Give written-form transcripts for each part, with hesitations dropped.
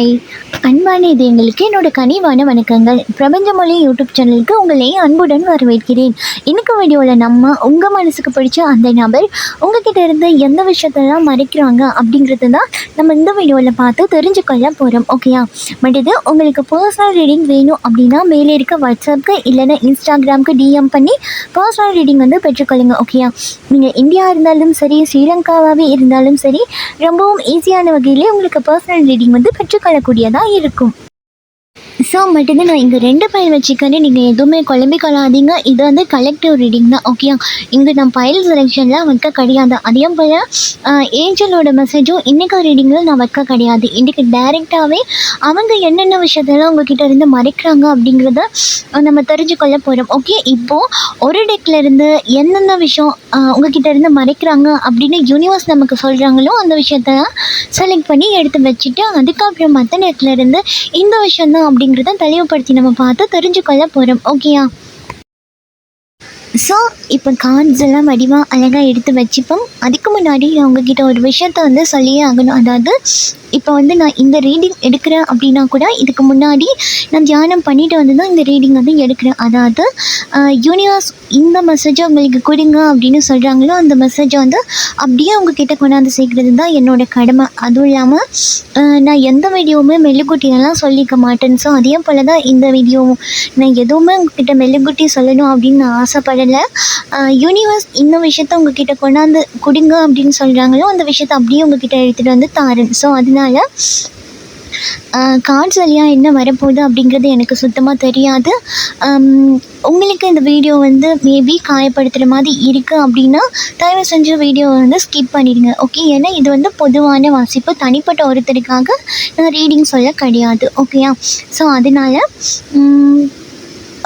Hi அன்பான இது எங்களுக்கு என்னோட கனிவான வணக்கங்கள். பிரபஞ்சமொழி யூடியூப் சேனலுக்கு உங்களை அன்புடன் வரவேற்கிறேன். இன்னைக்கு வீடியோவில் நம்ம உங்கள் மனசுக்கு பிடிச்ச அந்த நபர் உங்ககிட்ட இருந்து எந்த விஷயத்தெல்லாம் மறைக்கிறாங்க அப்படிங்கிறது தான் நம்ம இந்த வீடியோவில் பார்த்து தெரிஞ்சுக்கொள்ள போகிறோம். ஓகேயா? பட் இது உங்களுக்கு பர்சனல் ரீடிங் வேணும் அப்படின்னா மேலே இருக்க வாட்ஸ்அப்புக்கு இல்லைன்னா இன்ஸ்டாகிராமுக்கு டிஎம் பண்ணி பர்சனல் ரீடிங் வந்து பெற்றுக்கொள்ளுங்க. ஓகேயா? நீங்கள் இந்தியா இருந்தாலும் சரி, ஸ்ரீலங்காவாகவே இருந்தாலும் சரி, ரொம்பவும் ஈஸியான வகையிலே உங்களுக்கு பர்சனல் ரீடிங் வந்து பெற்றுக்கொள்ளக்கூடியதாக இருக்கும். ஸோ மட்டும் நான் இங்கே 2 ஃபைல் வச்சுக்கன்னு நீங்கள் எதுவுமே குழம்பி கொள்ளாதீங்க. இது வந்து கலெக்டிவ் ரீடிங் தான். ஓகேயா? இங்கே நான் ஃபைல் செலெக்ஷன்லாம் வைக்க கிடையாது. அதே போல் ஏஞ்சலோட மெசேஜும் இன்றைக்கி ரீடிங்கில் நான் வைக்க கிடையாது. இன்றைக்கி டைரெக்டாகவே அவங்க என்னென்ன விஷயத்தெல்லாம் உங்ககிட்ட இருந்து மறைக்கிறாங்க அப்படிங்கிறத நம்ம தெரிஞ்சுக்கொள்ள போகிறோம். ஓகே, இப்போது ஒரு டெக்லேருந்து என்னென்ன விஷயம் உங்ககிட்ட இருந்து மறைக்கிறாங்க அப்படின்னு யூனிவர்ஸ் நமக்கு சொல்கிறாங்களோ அந்த விஷயத்தெல்லாம் செலக்ட் பண்ணி எடுத்து வச்சுட்டு அதுக்கப்புறம் மற்ற டெக்லேருந்து இந்த விஷயந்தான் அப்படிங்கிறத தெளிவுபடுத்தி நம்ம பார்த்து தெரிஞ்சுக்கொள்ள போகிறோம். ஓகேயா? ஸோ இப்போ கார்ட்ஸ் எல்லாம் வடிவாக அழகாக எடுத்து வச்சுப்போம். அதுக்கு முன்னாடி நான் உங்ககிட்ட ஒரு விஷயத்த வந்து சொல்லியே ஆகணும். அதாவது இப்போ வந்து நான் இந்த ரீடிங் எடுக்கிறேன் அப்படின்னா கூட இதுக்கு முன்னாடி நான் தியானம் பண்ணிட்டு வந்து தான் இந்த ரீடிங் வந்து எடுக்கிறேன். அதாவது யூனிவர்ஸ் இந்த மெசேஜை உங்களுக்கு கொடுங்க அப்படின்னு சொல்கிறாங்களோ அந்த மெசேஜை வந்து அப்படியே உங்ககிட்ட கொண்டாந்து சேர்க்குறது தான் என்னோடய கடமை. அதுவும் இல்லாமல் நான் எந்த வீடியோவுமே மெல்லுக்குட்டியெல்லாம் சொல்லிக்க மாட்டேன். ஸோ அதே போல் தான் இந்த வீடியோவும் நான் எதுவுமே உங்ககிட்ட மெல்லுக்குட்டி சொல்லணும் அப்படின்னு நான் ஆசைப்படலை. யூனிவர்ஸ் இந்த விஷயத்த உங்ககிட்ட கொண்டாந்து கொடுங்க அப்படின்னு சொல்கிறாங்களோ அந்த விஷயத்தை அப்படியே உங்ககிட்ட எடுத்துகிட்டு வந்து தாரேன். ஸோ அதனால கார்ட்ஸ் வழியாக என்ன வரப்போகுது அப்படிங்கிறது எனக்கு சுத்தமாக தெரியாது. உங்களுக்கு இந்த வீடியோ வந்து மேபி காயப்படுத்துகிற மாதிரி இருக்குது அப்படின்னா தயவு செஞ்சு வீடியோவை வந்து ஸ்கிப் பண்ணிடுங்க. ஓகே? ஏன்னா இது வந்து பொதுவான வாசிப்பு, தனிப்பட்ட ஒருத்தருக்காக நான் ரீடிங் சொல்ல கிடையாது. ஓகேயா? ஸோ அதனால்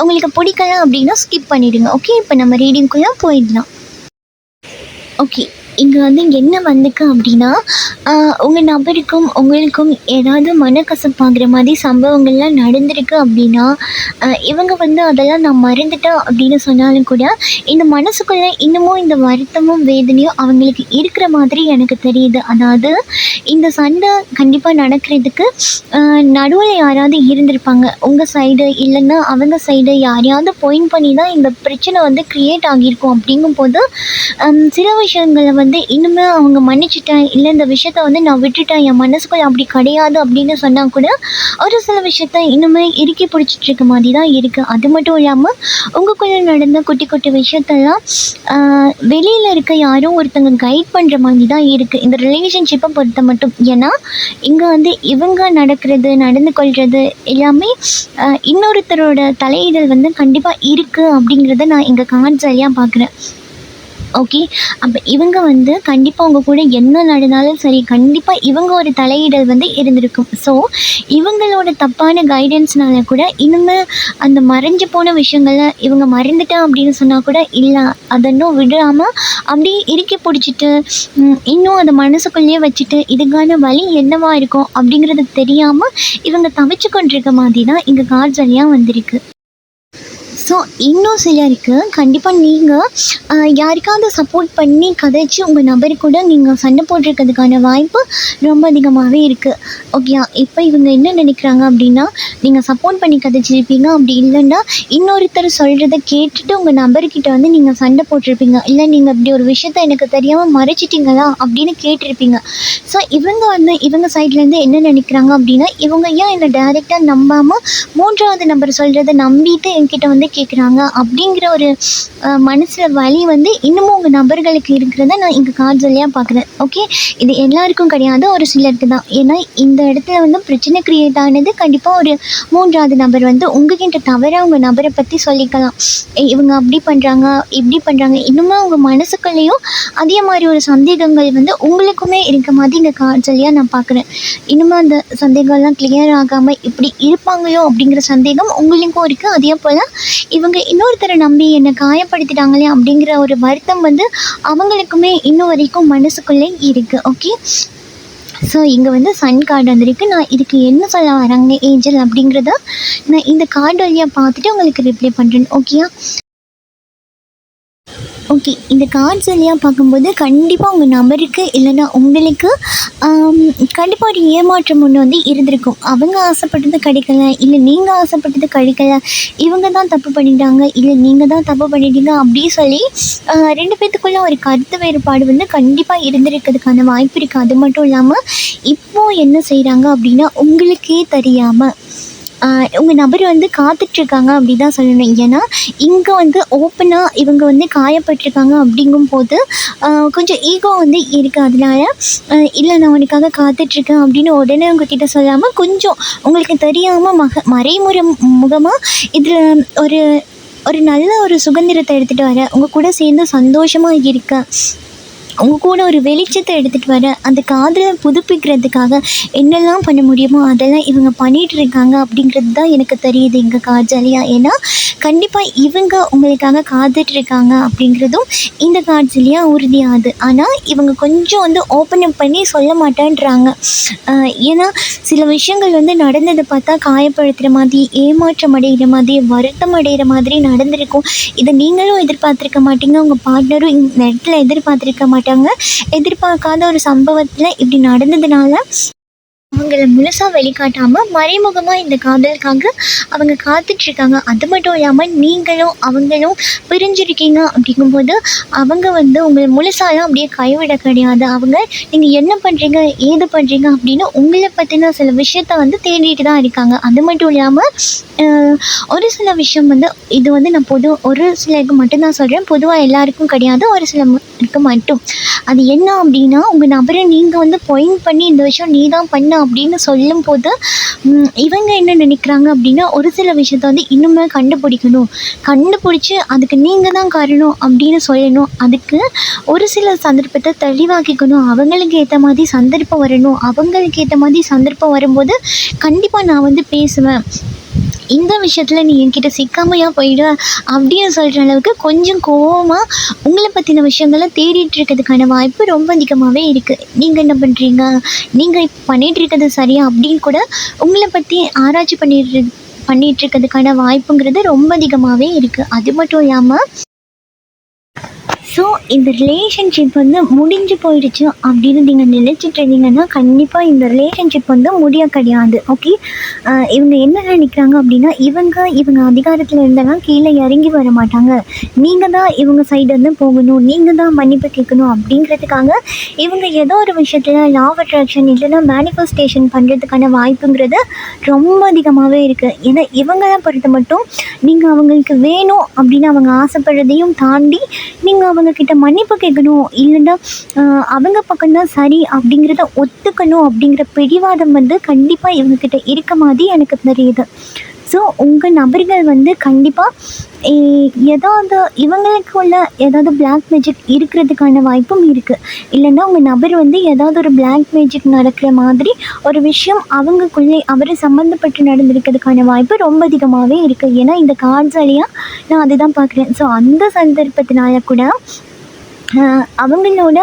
உங்களுக்கு பிடிக்கல அப்படின்னா ஸ்கிப் பண்ணிவிடுங்க. ஓகே, இப்போ நம்ம ரீடிங்குள்ளே போயிடலாம். ஓகே, இங்கே வந்து என்ன வந்துக்கு அப்படின்னா உங்கள் நபருக்கும் உங்களுக்கும் ஏதாவது மனக்கசப்பாகிற மாதிரி சம்பவங்கள்லாம் நடந்திருக்கு அப்படின்னா இவங்க வந்து அதெல்லாம் நான் மறந்துட்டேன் அப்படின்னு சொன்னாலும் கூட இந்த மனசுக்குள்ளே இன்னமும் இந்த வருத்தமும் வேதனையும் அவங்களுக்கு இருக்கிற மாதிரி எனக்கு தெரியுது. அதாவது இந்த சண்டை கண்டிப்பாக நடக்கிறதுக்கு நடுவில் யாராவது இருந்திருப்பாங்க. உங்கள் சைடு இல்லைன்னா அவங்க சைடு யாரையாவது பாயிண்ட் பண்ணி தான் இந்த பிரச்சனை வந்து க்ரியேட் ஆகியிருக்கும். அப்படிங்கும்போது சில விஷயங்களை வந்து இன்னுமே அவங்க மன்னிச்சிட்டேன், இல்லை இந்த விஷயத்த வந்து நான் விட்டுட்டேன், என் மனசுக்குள்ள அப்படி கிடையாது அப்படின்னு சொன்னால் கூட ஒரு சில விஷயத்த இன்னுமே இறுக்கி பிடிச்சிட்டு இருக்க மாதிரி தான் இருக்குது. அது மட்டும் இல்லாமல் உங்களுக்குள்ளே நடந்த குட்டி குட்டி விஷயத்தெல்லாம் வெளியில் இருக்க யாரும் ஒருத்தங்க கைட் பண்ணுற மாதிரி தான் இருக்குது இந்த ரிலேஷன்ஷிப்பை பொறுத்த மட்டும். ஏன்னா இங்கே வந்து இவங்க நடந்து கொள்வது எல்லாமே இன்னொருத்தரோட தலையிடல் வந்து கண்டிப்பாக இருக்குது அப்படிங்கிறத நான் இங்கே கார்ட்ஸ் வழியாக பார்க்குறேன். ஓகே, அப்போ இவங்க வந்து கண்டிப்பாக உங்கள் கூட என்ன நடந்தாலும் சரி, கண்டிப்பாக இவங்க ஒரு தலையிடல் வந்து இருந்திருக்கும். ஸோ இவங்களோட தப்பான கைடன்ஸ்னால கூட இனிமேல் அந்த மறைஞ்சு போன விஷயங்களை இவங்க மறந்துட்டேன் அப்படின்னு சொன்னால் கூட இல்லை, அதன்னும் விடாமல் அப்படியே இறுக்கி பிடிச்சிட்டு இன்னும் அதை மனசுக்குள்ளேயே வச்சுட்டு இதுக்கான வழி என்னவாக இருக்கும் அப்படிங்கிறது தெரியாமல் இவங்க தவிச்சு கொண்டிருக்க மாதிரி தான் இங்கே கார்ட்ஸ் வழியாக வந்திருக்கு. ஸோ இன்னும் சிலருக்கு கண்டிப்பாக நீங்கள் யாருக்காவது சப்போர்ட் பண்ணி கதைச்சி உங்கள் நபர் கூட நீங்கள் சண்டை போட்டிருக்கிறதுக்கான வாய்ப்பு ரொம்ப அதிகமாகவே இருக்குது. ஓகே, இப்போ இவங்க என்ன நினைக்கிறாங்க அப்படின்னா நீங்கள் சப்போர்ட் பண்ணி கதைச்சிருப்பீங்க. அப்படி இல்லைன்னா இன்னொருத்தர் சொல்கிறத கேட்டுட்டு உங்கள் நபர்கிட்ட வந்து நீங்கள் சண்டை போட்டிருப்பீங்க. இல்லை நீங்கள் இப்படி ஒரு விஷயத்த எனக்கு தெரியாமல் மறைச்சிட்டிங்களா அப்படின்னு கேட்டிருப்பீங்க. ஸோ இவங்க வந்து இவங்க சைட்லேருந்து என்ன நினைக்கிறாங்க அப்படின்னா இவங்க ஏன் என்னை டைரெக்டாக நம்பாமல் 3வது நபர் சொல்கிறத நம்பிட்டு என்கிட்ட வந்து கேட்குறாங்க அப்படிங்கிற ஒரு மனசில் வலி வந்து இன்னமும் உங்கள் நபர்களுக்கு இருக்கிறத நான் இங்கே கார்ட்ஸ் வழியாக பார்க்குறேன். ஓகே, இது எல்லாருக்கும் கிடையாது, ஒரு சிலருக்கு தான். ஏன்னா இந்த இடத்துல வந்து பிரச்சனை க்ரியேட் ஆனது கண்டிப்பாக ஒரு 3வது நபர் வந்து உங்ககிட்ட தவிர உங்கள் நபரை பற்றி சொல்லிக்கலாம். இவங்க அப்படி பண்ணுறாங்க, இப்படி பண்ணுறாங்க, இன்னுமே உங்கள் மனசுக்குள்ளேயும் அதே மாதிரி ஒரு சந்தேகங்கள் வந்து உங்களுக்குமே இருக்க மாதிரி இங்கே கார்ட்ஸ் வழியாக நான் பார்க்குறேன். இன்னுமே அந்த சந்தேகம்லாம் கிளியர் ஆகாமல் இப்படி இருப்பாங்களோ அப்படிங்கிற சந்தேகம் உங்களுக்கும் இருக்குது. அதே போல் இவங்க இன்னொருத்தரை நம்பி என்னை காயப்படுத்திட்டாங்களே அப்படிங்கிற ஒரு வருத்தம் வந்து அவங்களுக்குமே இன்னும் வரைக்கும் மனசுக்குள்ளே இருக்குது. ஓகே, ஸோ இங்கே வந்து சன் கார்டு வந்திருக்கு. நான் இதுக்கு என்ன சொல்ல வராங்க ஏஞ்சல் அப்படிங்கிறத நான் இந்த கார்டு வழியாக பார்த்துட்டு உங்களுக்கு ரிப்ளை பண்ணுறேன். ஓகேயா? ஓகே. இந்த கார்ட்ஸ் வழியா பார்க்கும்போது கண்டிப்பாக உங்கள் நபருக்கு இல்லைன்னா உங்களுக்கு கண்டிப்பாக ஒரு ஏமாற்றம் ஒன்று வந்து இருந்திருக்கும். அவங்க ஆசைப்பட்டது கிடைக்கல, இல்லை நீங்கள் ஆசைப்பட்டது கிடைக்கல, இவங்க தான் தப்பு பண்ணிட்டாங்க, இல்லை நீங்கள் தான் தப்பு பண்ணிட்டீங்க அப்படி சொல்லி 2 பேத்துக்குள்ள ஒரு கருத்து வேறுபாடு வந்து கண்டிப்பாக இருந்திருக்கிறதுக்கான வாய்ப்பு இருக்குது. அது மட்டும் இல்லாமல் இப்போது என்ன செய்கிறாங்க அப்படின்னா உங்களுக்கே தெரியாமல் உங்கள் நபர் வந்து காத்துட்ருக்காங்க அப்படி தான் சொல்லணும். ஏன்னா இங்கே வந்து ஓப்பனாக இவங்க வந்து காயப்பட்டிருக்காங்க அப்படிங்கும்போது கொஞ்சம் ஈகோ வந்து இருக்குது. அதனால இல்லை நான் உனக்காக காத்துட்ருக்கேன் அப்படின்னு உடனே உங்ககிட்ட சொல்லாமல் கொஞ்சம் உங்களுக்கு தெரியாமல் மறைமுறை முகமாக இதில் ஒரு ஒரு நல்ல ஒரு சுதந்திரத்தை எடுத்துகிட்டு வர உங்கள் கூட சேர்ந்து சந்தோஷமாக இருக்க உங்கள் கூட ஒரு வெளிச்சத்தை எடுத்துகிட்டு வர அந்த காதலை புதுப்பிக்கிறதுக்காக என்னெல்லாம் பண்ண முடியுமோ அதெல்லாம் இவங்க பண்ணிகிட்டு இருக்காங்க அப்படிங்கிறது தான் எனக்கு தெரியுது இங்கே கார்ட்ஸ்லையாக. ஏன்னா கண்டிப்பாக இவங்க உங்களுக்காக காத்துட்ருக்காங்க அப்படிங்கிறதும் இந்த கார்ட்ஸ்லையாக உறுதியாகுது. ஆனால் இவங்க கொஞ்சம் வந்து ஓப்பன் அப் பண்ணி சொல்ல மாட்டேன்றாங்க. ஏன்னா சில விஷயங்கள் வந்து நடந்ததை பார்த்தா காயப்படுத்துகிற மாதிரி, ஏமாற்றம் அடைகிற மாதிரி, வருத்தம் அடைகிற மாதிரி நடந்திருக்கும். இதை நீங்களும் எதிர்பார்த்துருக்க மாட்டீங்க, உங்கள் பார்ட்னரும் இந்த இடத்துல எதிர்பார்த்துருக்க மாட்டாங்க. எதிர்பார்க்காத ஒரு சம்பவத்தில் இப்படி நடந்ததுனால அவங்கள முழுசாக வெளிக்காட்டாமல் மறைமுகமாக இந்த காதலுக்காக அவங்க காத்துட்ருக்காங்க. அது மட்டும் இல்லாமல் நீங்களும் அவங்களும் பிரிஞ்சிருக்கீங்க அப்படிங்கும்போது அவங்க வந்து உங்களை முழுசாலாம் அப்படியே கைவிட கிடையாது. அவங்க நீங்கள் என்ன பண்ணுறீங்க ஏது பண்ணுறீங்க அப்படின்னு உங்களை பற்றின சில விஷயத்த வந்து தேடிட்டு தான் இருக்காங்க. அது மட்டும் இல்லாமல் ஒரு சில விஷயம் வந்து இது வந்து நான் ஒரு சிலருக்கு மட்டும்தான் சொல்கிறேன், பொதுவாக எல்லாருக்கும் கிடையாது, ஒரு சிலருக்கு மட்டும். அது என்ன அப்படின்னா உங்கள் நபரை நீங்கள் வந்து பாயிண்ட் பண்ணி இந்த விஷயம் நீ தான் பண்ண அப்படின்னு சொல்லும்போது இவங்க என்ன நினைக்கிறாங்க அப்படின்னா ஒரு சில விஷயத்த வந்து இன்னுமே கண்டுபிடிச்சி அதுக்கு நீங்கள் தான் காரணம் அப்படின்னு சொல்லணும். அதுக்கு ஒரு சில சந்தர்ப்பத்தை தெளிவாக்கிக்கணும். அவங்களுக்கு ஏற்ற மாதிரி சந்தர்ப்பம் வரணும். அவங்களுக்கு ஏற்ற மாதிரி சந்தர்ப்பம் வரும்போது கண்டிப்பாக நான் வந்து பேசுவேன். இந்த விஷயத்தில் நீ என்கிட்ட சிக்காமையாக போயிடு அப்படின்னு சொல்கிற அளவுக்கு கொஞ்சம் கோவமாக உங்களை பற்றின விஷயங்களை தேடிட்டு இருக்கிறதுக்கான வாய்ப்பு ரொம்ப அதிகமாகவே இருக்குது. நீங்கள் என்ன பண்ணுறீங்க, நீங்கள் இப்போ பண்ணிகிட்ருக்கிறது சரியா அப்படின்னு கூட உங்களை பற்றி ஆராய்ச்சி பண்ணிகிட்ருக்கிறதுக்கான வாய்ப்புங்கிறது ரொம்ப அதிகமாகவே இருக்குது. அது மட்டும் இல்லாமல் ஸோ இந்த ரிலேஷன்ஷிப் வந்து முடிஞ்சு போயிடுச்சு அப்படின்னு நீங்கள் நினச்சிட்டு இருந்தீங்கன்னா கண்டிப்பாக இந்த ரிலேஷன்ஷிப் வந்து முடிய கிடையாது. ஓகே. இவங்க என்ன நினைக்கிறாங்க அப்படின்னா இவங்க அதிகாரத்தில் இருந்தெல்லாம் கீழே இறங்கி வர மாட்டாங்க, நீங்கள் தான் இவங்க சைடு வந்து போகணும், நீங்கள் தான் மன்னிப்பு கேட்கணும் அப்படிங்கிறதுக்காக இவங்க ஏதோ ஒரு விஷயத்தில் லா ஆஃப் அட்ராக்ஷன் இல்லைன்னா மேனிஃபெஸ்டேஷன் பண்ணுறதுக்கான வாய்ப்புங்கிறது ரொம்ப அதிகமாகவே இருக்குது. ஏன்னா இவங்களாம் பொறுத்த மட்டும் நீங்கள் அவங்களுக்கு வேணும் அப்படின்னு அவங்க ஆசைப்படுறதையும் தாண்டி நீங்கள் அவங்கக்கிட்ட மன்னிப்பு கேட்கணும், இல்லைன்னா அவங்க பக்கம்தான் சரி அப்படிங்கிறத ஒத்துக்கணும் அப்படிங்கிற பிடிவாதம் வந்து கண்டிப்பாக இவங்கக்கிட்ட இருக்க மாதிரி எனக்கு தெரியுது. ஸோ உங்கள் நபர்கள் வந்து கண்டிப்பாக ஏதாவது இவங்களுக்குள்ள ஏதாவது பிளாக் மேஜிக் இருக்கிறதுக்கான வாய்ப்பும் இருக்குது. இல்லைன்னா உங்கள் நபர் வந்து ஏதாவது ஒரு பிளாக் மேஜிக் நடக்கிற மாதிரி ஒரு விஷயம் அவங்களுக்குள்ளே அவரை சம்மந்தப்பட்டு நடந்திருக்கிறதுக்கான வாய்ப்பு ரொம்ப அதிகமாகவே இருக்குது. ஏன்னா இந்த கார்ட்ஸ் வழியாக நான் அதுதான் பார்க்குறேன். ஸோ அந்த சந்தர்ப்பத்தினால கூட அவங்களோட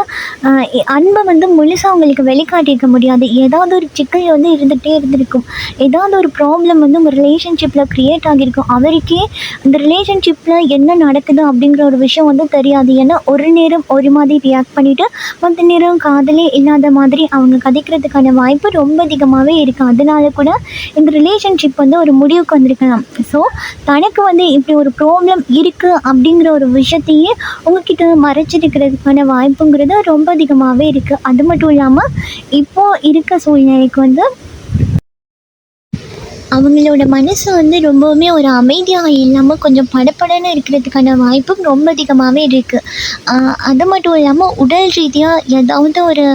அன்பை வந்து முழுசாக அவங்களுக்கு வெளிக்காட்டியிருக்க முடியாது. ஏதாவது ஒரு சிக்கல் வந்து இருந்துகிட்டே இருந்திருக்கும். ஏதாவது ஒரு ப்ராப்ளம் வந்து உங்கள் ரிலேஷன்ஷிப்பில் க்ரியேட் ஆகியிருக்கும். அவருக்கே இந்த ரிலேஷன்ஷிப்பில் என்ன நடக்குது அப்படிங்கிற ஒரு விஷயம் வந்து தெரியாது. ஏன்னா ஒரு நேரம் ஒரு மாதிரி ரியாக்ட் பண்ணிவிட்டு மற்ற நேரம் காதலே இல்லாத மாதிரி அவங்க கதைக்கிறதுக்கான வாய்ப்பு ரொம்ப அதிகமாகவே இருக்குது. அதனால கூட இந்த ரிலேஷன்ஷிப் வந்து ஒரு முடிவுக்கு வந்திருக்கலாம். ஸோ தனக்கு வந்து இப்படி ஒரு ப்ராப்ளம் இருக்குது அப்படிங்கிற ஒரு விஷயத்தையே உங்ககிட்ட மறைச்சிருக்கிறதுக்கான வாய்ப்புங்கிறது ரொம்ப அதிகமாகவே இருக்குது. அது மட்டும் இல்லாமல் இப்போது இருக்க சூழ்நிலைக்கு வந்து அவங்களோட மனசு வந்து ரொம்பவுமே ஒரு அமைதியாக இல்லாமல் கொஞ்சம் படபடன்னு இருக்கிறதுக்கான வாய்ப்பும் ரொம்ப அதிகமாகவே இருக்குது. அது மட்டும் இல்லாமல் உடல் ரீதியாக ஏதாவது ஒரு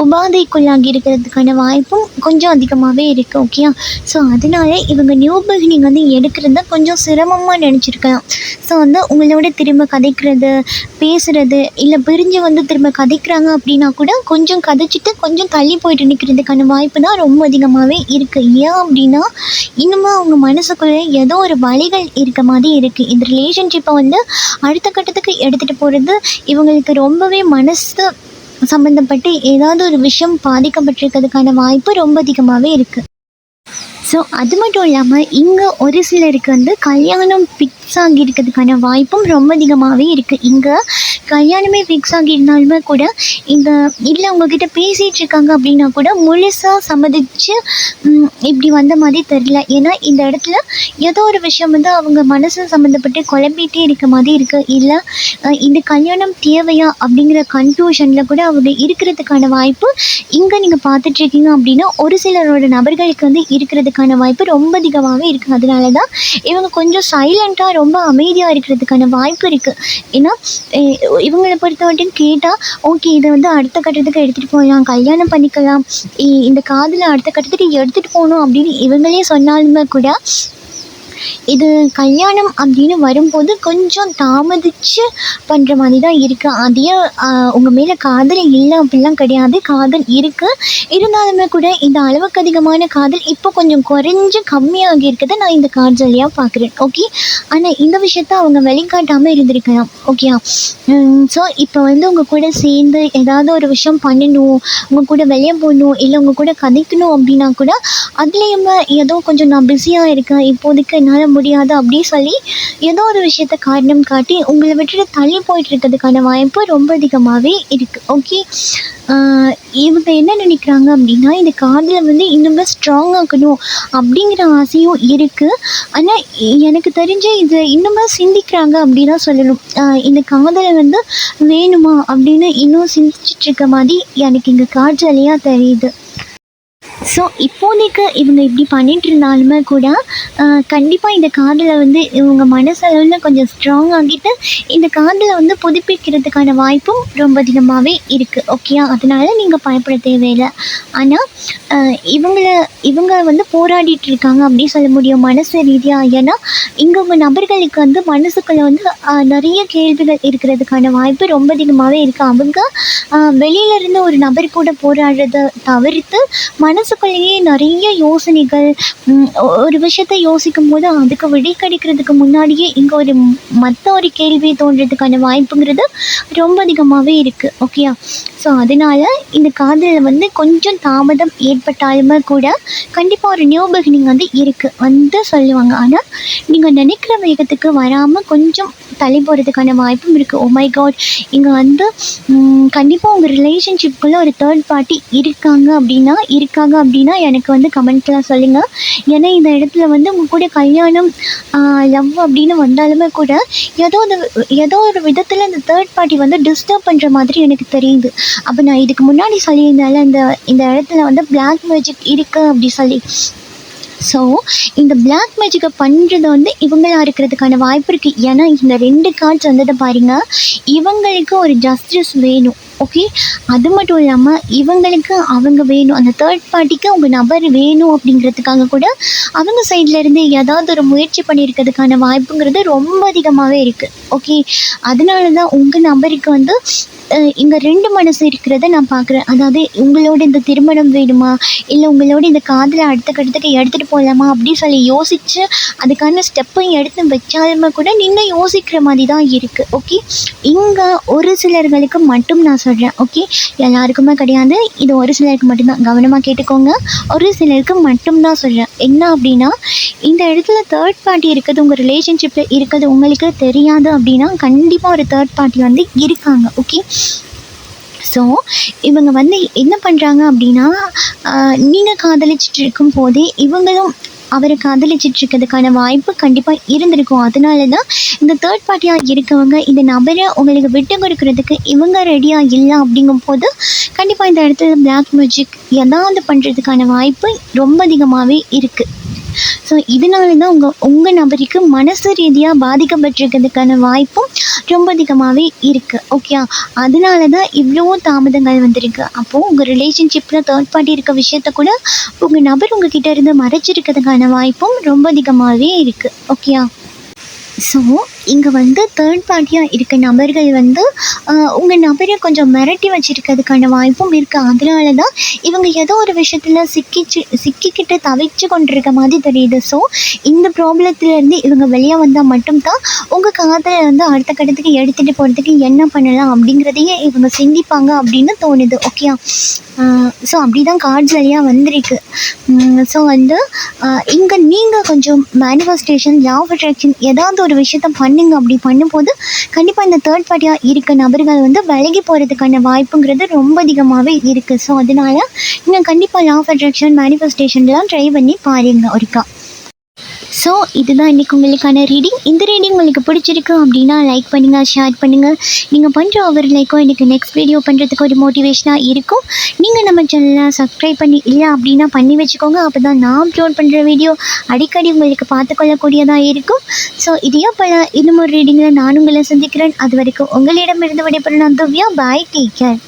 உபாதைக்குள்ளாகி இருக்கிறதுக்கான வாய்ப்பும் கொஞ்சம் அதிகமாகவே இருக்குது. ஓகேயா. ஸோ அதனால இவங்க நியூ பிகினிங் வந்து எடுக்கிறத கொஞ்சம் சிரமமாக நினச்சிருக்கலாம். ஸோ வந்து உங்களோட திரும்ப கதைக்கிறது, பேசுகிறது, இல்லை பிரிஞ்சு வந்து திரும்ப கதைக்கிறாங்க அப்படின்னா கூட கொஞ்சம் கதைச்சிட்டு கொஞ்சம் தள்ளி போயிட்டு நிற்கிறதுக்கான வாய்ப்பு தான் ரொம்ப அதிகமாகவே இருக்குது. ஏன் அப்படின்னா இன்னுமே அவங்க மனசுக்குள்ளே ஏதோ ஒரு வலிகள் இருக்க மாதிரி இருக்குது. இந்த ரிலேஷன்ஷிப்பை வந்து அடுத்த கட்டத்துக்கு எடுத்துகிட்டு போகிறது இவங்களுக்கு ரொம்பவே மனசு சம்மந்தப்பட்டு ஏதாவது ஒரு விஷயம் பாதிக்கப்பட்டிருக்கிறதுக்கான வாய்ப்பு ரொம்ப அதிகமாகவே இருக்குது. ஸோ ஸோ அது மட்டும் இல்லாமல் இங்கே ஒரு சிலருக்கு வந்து கல்யாணம் ஃபிக்ஸ் ஆகியிருக்கிறதுக்கான வாய்ப்பும் ரொம்ப அதிகமாகவே இருக்குது. இங்கே கல்யாணமே ஃபிக்ஸ் ஆகியிருந்தாலுமே கூட இங்கே இல்லை உங்ககிட்ட பேசிகிட்டு இருக்காங்க அப்படின்னா கூட முழுசாக சம்மதிச்சு இப்படி வந்த மாதிரி தெரில. ஏன்னா இந்த இடத்துல ஏதோ ஒரு விஷயம் வந்து அவங்க மனசு சம்மந்தப்பட்டு குழம்பிகிட்டே இருக்க மாதிரி இருக்குது. இல்லை இந்த கல்யாணம் தேவையா அப்படிங்கிற கன்ஃபியூஷனில் கூட அவங்க இருக்கிறதுக்கான வாய்ப்பு இங்கே நீங்கள் பார்த்துட்ருக்கீங்க அப்படின்னா ஒரு சிலரோட நபர்களுக்கு வந்து இருக்கிறதுக்கான வாய்ப்பு ரொம்ப அதிகமாகவே இருக்குது. அதனால தான் இவங்க கொஞ்சம் சைலண்ட்டாக ரொம்ப அமைதியாக இருக்கிறதுக்கான வாய்ப்பு இருக்குது. ஏன்னா இவங்களை பொறுத்த மட்டும் கேட்டால் ஓகே இதை வந்து அடுத்த கட்டத்துக்கு எடுத்துகிட்டு போகலாம், கல்யாணம் பண்ணிக்கலாம், இந்த காதில் அடுத்த கட்டத்துக்கு எடுத்துகிட்டு போகணும் அப்படின்னு இவங்களே சொன்னாலுமே கூட இது கல்யாணம் அப்படின்னு வரும்போது கொஞ்சம் தாமதித்து பண்ணுற மாதிரி தான் இருக்குது. அதே உங்கள் மேலே காதல் இல்லை அப்படிலாம் கிடையாது, காதல் இருக்குது. இருந்தாலுமே கூட இந்த அளவுக்கு அதிகமான காதல் இப்போ கொஞ்சம் குறைஞ்சு கம்மியாகி இருக்கிறத நான் இந்த கார்ட்ஸ்லையாக பார்க்குறேன். ஓகே, ஆனால் இந்த விஷயத்த அவங்க வெளிக்காட்டாமல் இருந்திருக்கலாம். ஓகே, ஸோ இப்போ வந்து உங்கள் கூட சேர்ந்து ஏதாவது ஒரு விஷயம் பண்ணணும், உங்கள் கூட வெளியே போகணும், இல்லை உங்கள் கூட கதைக்கணும் அப்படின்னா கூட அதுலேயுமே ஏதோ கொஞ்சம் நான் பிஸியாக இருக்கேன் இப்போதைக்கு என்னால் முடியாது அப்படி சொல்லி ஏதோ ஒரு விஷயத்த காரணம் காட்டி உங்களை விட்டுட்டு தள்ளி போயிட்டு இருக்கிறதுக்கான வாய்ப்பு ரொம்ப அதிகமாகவே இருக்குது. ஓகே, இவங்க என்ன நினைக்கிறாங்க அப்படின்னா இந்த காதலை வந்து இன்னுமே ஸ்ட்ராங் ஆக்கணும் அப்படிங்கிற ஆசையும் இருக்குது. ஆனால் எனக்கு தெரிஞ்சு இது இன்னுமே சிந்திக்கிறாங்க அப்படி தான் சொல்லணும். இந்த காதலை வந்து வேணுமா அப்படின்னு இன்னும் சிந்திச்சிட்டு இருக்க மாதிரி எனக்கு இங்கே காட்சியாக தெரியுது. ஸோ இப்போதைக்கு இவங்க இப்படி பண்ணிகிட்டு இருந்தாலுமே கூட கண்டிப்பாக இந்த காதலை வந்து இவங்க மனசளவில் கொஞ்சம் ஸ்ட்ராங் ஆகிட்டு இந்த காதலை வந்து புதுப்பிக்கிறதுக்கான வாய்ப்பும் ரொம்ப அதிகமாகவே இருக்குது. ஓகேயா, அதனால் நீங்கள் பயப்பட தேவையில்லை. ஆனால் இவங்க வந்து போராடிட்டு இருக்காங்க அப்படி சொல்ல முடியும் மனசு ரீதியாக. ஏன்னா இங்கே உங்கள் நபர்களுக்கு வந்து மனசுக்குள்ளே வந்து நிறைய கேள்விகள் இருக்கிறதுக்கான வாய்ப்பு ரொம்ப அதிகமாகவே இருக்குது. அவங்க வெளியிலேருந்து ஒரு நபர் கூட போராடுறதை தவிர்த்து மனசுக்குள்ளேயே நிறைய யோசனைகள், ஒரு விஷயத்தை யோசிக்கும் போது அதுக்கு விடை கிடைக்கிறதுக்கு முன்னாடியே இங்கே மற்ற ஒரு கேள்வி தோன்றதுக்கான வாய்ப்புங்கிறது ரொம்ப அதிகமாகவே இருக்குது. ஓகேயா, ஸோ அதனால் இந்த காதலில் வந்து கொஞ்சம் தாமதம் ஏற்பட்டாலுமே கூட கண்டிப்பாக ஒரு நியூ பிகினிங் வந்து இருக்குது வந்து சொல்லுவாங்க. ஆனால் நீங்கள் நினைக்கிற வேகத்துக்கு வராமல் கொஞ்சம் தள்ளி போகிறதுக்கான வாய்ப்பும் இருக்குது. ஓ மை காட், இங்கே வந்து கண்டிப்பாக உங்கள் ரிலேஷன்ஷிப்புக்குள்ளே ஒரு தேர்ட் பார்ட்டி இருக்காங்க அப்படின்னா எனக்கு வந்து கமெண்ட்லாம் சொல்லுங்கள். ஏன்னா இந்த இடத்துல வந்து உங்கள் கூட கல்யாணம் லவ் அப்படின்னு வந்தாலுமே கூட ஏதோ ஒரு விதத்தில் இந்த தேர்ட் பார்ட்டி வந்து டிஸ்டர்ப் பண்ணுற மாதிரி எனக்கு தெரியுது. அப்போ நான் இதுக்கு முன்னாடி சொல்லியிருந்தால இந்த இடத்துல வந்து பிளாக் மேஜிக் இருக்குது அப்படி சொல்லி. ஸோ இந்த பிளாக் மேஜிக்கை பண்ணுறது வந்து இவங்களா இருக்கிறதுக்கான வாய்ப்பு இருக்குது. ஏன்னா இந்த 2 கார்ட்ஸ் வந்ததை பாருங்கள், இவங்களுக்கு ஒரு ஜஸ்டிஸ் வேணும். ஓகே, அது மட்டும் இல்லாமல் இவங்களுக்கு அவங்க வேணும், அந்த தேர்ட் பார்ட்டிக்கு அவங்க நபர் வேணும் அப்படிங்கிறதுக்காக கூட அவங்க சைட்லேருந்து ஏதாவது ஒரு முயற்சி பண்ணியிருக்கிறதுக்கான வாய்ப்புங்கிறது ரொம்ப அதிகமாகவே இருக்குது. ஓகே, அதனால தான் உங்கள் நபருக்கு வந்து இங்கே 2 மனசு இருக்கிறத நான் பார்க்குறேன். அதாவது உங்களோட இந்த திருமணம் வேணுமா, இல்லை உங்களோட இந்த காதலை அடுத்த கட்டத்துக்கு எடுத்துகிட்டு போகலாமா அப்படி சொல்லி யோசித்து அதுக்கான ஸ்டெப்பையும் எடுத்து வச்சாலுமே கூட நீங்கள் யோசிக்கிற மாதிரி தான் இருக்குது. ஓகே, இங்கே ஒரு சிலர்களுக்கு மட்டும் நான் சொல்கிறேன். ஓகே, எல்லாருக்குமே கிடையாது, இது ஒரு சிலருக்கு மட்டும்தான், கவனமாக கேட்டுக்கோங்க. ஒரு சிலருக்கு மட்டும்தான் சொல்கிறேன். என்ன அப்படின்னா இந்த இடத்துல தேர்ட் பார்ட்டி இருக்கிறது, உங்கள் ரிலேஷன்ஷிப்பில் இருக்கிறது உங்களுக்கு தெரியாது அப்படின்னா கண்டிப்பாக ஒரு தேர்ட் பார்ட்டி வந்து இருக்காங்க. ஓகே, ஸோ இவங்க வந்து என்ன பண்ணுறாங்க அப்படின்னா நீங்கள் காதலிச்சிட்டு இருக்கும் போதே இவங்களும் அவரை காதலிச்சிட்ருக்கிறதுக்கான வாய்ப்பு கண்டிப்பாக இருந்திருக்கும். அதனால தான் இந்த தேர்ட் பார்ட்டியாக இருக்கவங்க இந்த நபரை உங்களுக்கு விட்டு கொடுக்கறதுக்கு இவங்க ரெடியாக இல்லை அப்படிங்கும் போது கண்டிப்பாக இந்த இடத்துல பிளாக் மேஜிக் ஏதாவது பண்ணுறதுக்கான வாய்ப்பு ரொம்ப அதிகமாகவே இருக்குது. ஸோ இதனால தான் உங்கள் நபருக்கு மனசு ரீதியாக பாதிக்கப்பட்டிருக்கிறதுக்கான வாய்ப்பும் ரொம்ப அதிகமாகவே இருக்குது. ஓகே, அதனால தான் இவ்வளோ தாமதங்கள் வந்திருக்கு. அப்போது உங்கள் ரிலேஷன்ஷிப்பில் தேர்ட் பார்ட்டி இருக்க விஷயத்த கூட உங்கள் நபர் உங்ககிட்ட இருந்து மறைச்சிருக்கிறதுக்கான வாய்ப்பும் ரொம்ப அதிகமாகவே இருக்குது. ஓகே, ஸோ இங்கே வந்து தேர்ட் பார்ட்டியாக இருக்க நபர்கள் வந்து உங்கள் நபரை கொஞ்சம் மிரட்டி வச்சுருக்கிறதுக்கான வாய்ப்பும் இருக்குது. அதனால தான் இவங்க ஏதோ ஒரு விஷயத்தில் சிக்கிக்கிட்டு தவிச்சு கொண்டிருக்க மாதிரி தெரியுது. ஸோ இந்த ப்ராப்ளத்துலேருந்து இவங்க வெளியே வந்தால் மட்டும்தான் உங்கள் காதலை வந்து அடுத்த கட்டத்துக்கு எடுத்துகிட்டு போகிறதுக்கு என்ன பண்ணலாம் அப்படிங்கிறதையே இவங்க சிந்திப்பாங்க அப்படின்னு தோணுது. ஓகே, ஸோ அப்படி தான் கார்ட்ஸ் வழியாக வந்திருக்கு. ஸோ வந்து இங்கே நீங்கள் கொஞ்சம் மேனிஃபெஸ்டேஷன், லா ஆஃப் அட்ராக்ஷன் ஏதாவது ஒரு விஷயத்த பண்ணுங்க. அப்படி பண்ணும்போது கண்டிப்பாக இந்த தேர்ட் பார்ட்டியாக இருக்க நபர்கள் வந்து விலகி போகிறதுக்கான வாய்ப்புங்கிறது ரொம்ப அதிகமாகவே இருக்குது. ஸோ அதனால் நீங்கள் கண்டிப்பாக லா ஆஃப் அட்ராக்ஷன், மேனிஃபெஸ்டேஷன்லாம் ட்ரை பண்ணி பாருங்க ஒருக்கா. ஸோ இதுதான் இன்றைக்கி உங்களுக்கான ரீடிங். இந்த ரீடிங் உங்களுக்கு பிடிச்சிருக்கு அப்படின்னா லைக் பண்ணுங்கள், ஷேர் பண்ணுங்கள். நீங்கள் பண்ணுற ஒவ்வொரு லைக்கும் எனக்கு நெக்ஸ்ட் வீடியோ பண்ணுறதுக்கு ஒரு மோட்டிவேஷனாக இருக்கும். நீங்கள் நம்ம சேனலை சப்ஸ்கிரைப் பண்ணி இல்லை அப்படின்னா பண்ணி வச்சுக்கோங்க. அப்போ தான் நான் அப்லோட் பண்ணுற வீடியோ அடிக்கடி உங்களுக்கு பார்த்துக்கொள்ளக்கூடியதாக இருக்கும். ஸோ இதே போல் இன்னும் ஒரு ரீடிங்கில் நான் உங்களை சந்திக்கிறேன். அது வரைக்கும் உங்களிடமிருந்து விடைபெற நான் திவ்யா. பாய், டேக் கேர்.